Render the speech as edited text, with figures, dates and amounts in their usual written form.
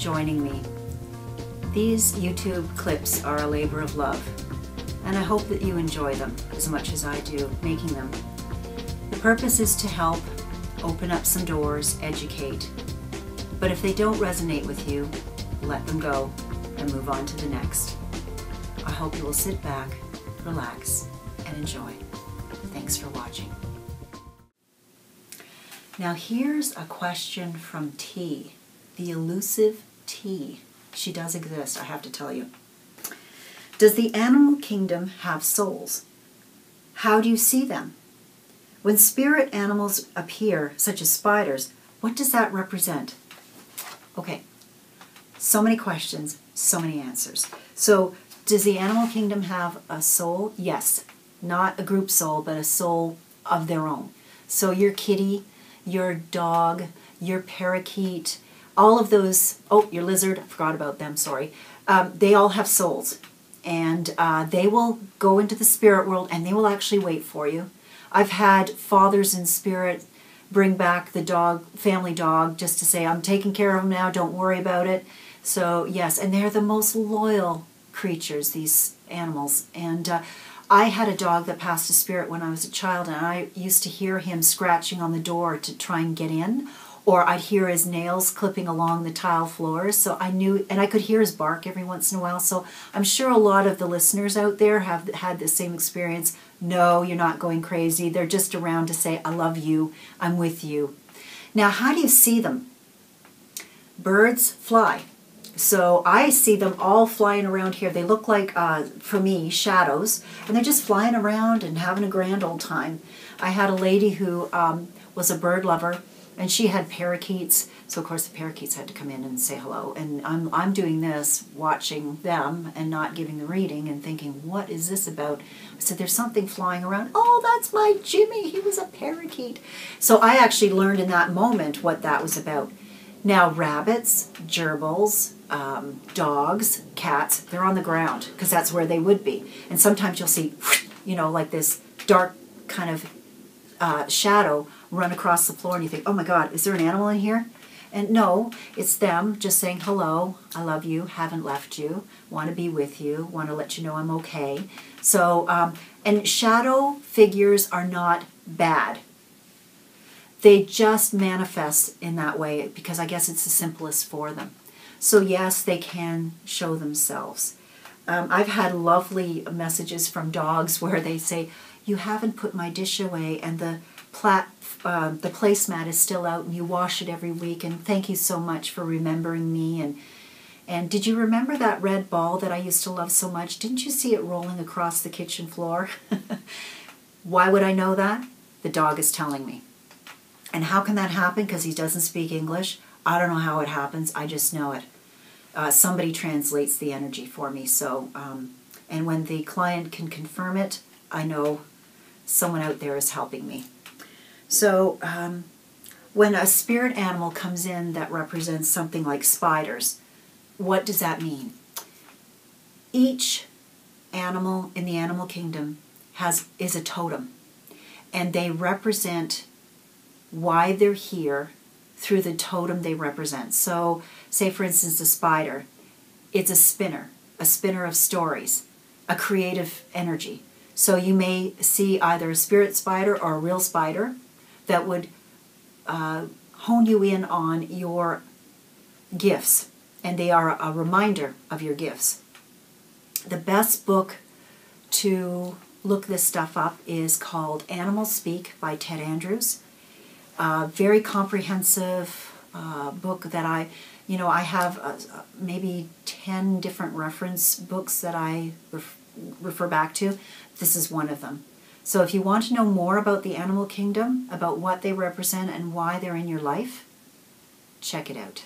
joining me. These YouTube clips are a labor of love, and I hope that you enjoy them as much as I do making them. The purpose is to help open up some doors, educate, but if they don't resonate with you, let them go and move on to the next. I hope you will sit back, relax, and enjoy. Thanks for watching. Now here's a question from T, the elusive T. She does exist, I have to tell you. Does the animal kingdom have souls? How do you see them? When spirit animals appear, such as spiders, what does that represent? Okay, so many questions, so many answers. So, does the animal kingdom have a soul? Yes, not a group soul, but a soul of their own. So your kitty, your dog, your parakeet, all of those, oh, your lizard, I forgot about them, sorry. They all have souls. And they will go into the spirit world and they will actually wait for you. I've had fathers in spirit bring back the dog, family dog, just to say, I'm taking care of him now, don't worry about it. So yes, and they're the most loyal creatures, these animals. And I had a dog that passed to spirit when I was a child, and I used to hear him scratching on the door to try and get in, or I'd hear his nails clipping along the tile floors. So I knew, and I could hear his bark every once in a while. So I'm sure a lot of the listeners out there have had the same experience. No, you're not going crazy. They're just around to say, I love you, I'm with you. Now, how do you see them? Birds fly. So I see them all flying around here. They look like, for me, shadows. And they're just flying around and having a grand old time. I had a lady who was a bird lover, and she had parakeets. So, of course, the parakeets had to come in and say hello. And I'm doing this, watching them and not giving the reading and thinking, what is this about? I said, there's something flying around. Oh, that's my Jimmy. He was a parakeet. So I actually learned in that moment what that was about. Now, rabbits, gerbils, dogs, cats, they're on the ground because that's where they would be. And sometimes you'll see, you know, like this dark kind of shadow run across the floor, and you think, oh my God, is there an animal in here? And no, it's them just saying, hello, I love you, haven't left you, want to be with you, want to let you know I'm okay. So, and shadow figures are not bad. They just manifest in that way because I guess it's the simplest for them. So yes, they can show themselves. I've had lovely messages from dogs where they say, you haven't put my dish away, and the placemat is still out, and you wash it every week, and thank you so much for remembering me. And did you remember that red ball that I used to love so much? Didn't you see it rolling across the kitchen floor? Why would I know that? The dog is telling me. And how can that happen? Because he doesn't speak English. I don't know how it happens. I just know it. Somebody translates the energy for me. So, and when the client can confirm it, I know someone out there is helping me. So when a spirit animal comes in that represents something like spiders, what does that mean? Each animal in the animal kingdom is a totem, and they represent why they're here through the totem they represent. So say for instance the spider, it's a spinner of stories, a creative energy. So you may see either a spirit spider or a real spider that would hone you in on your gifts, and they are a reminder of your gifts. The best book to look this stuff up is called Animals Speak by Ted Andrews. Very comprehensive book that I have maybe 10 different reference books that I refer back to. This is one of them. So if you want to know more about the animal kingdom, about what they represent and why they're in your life, check it out.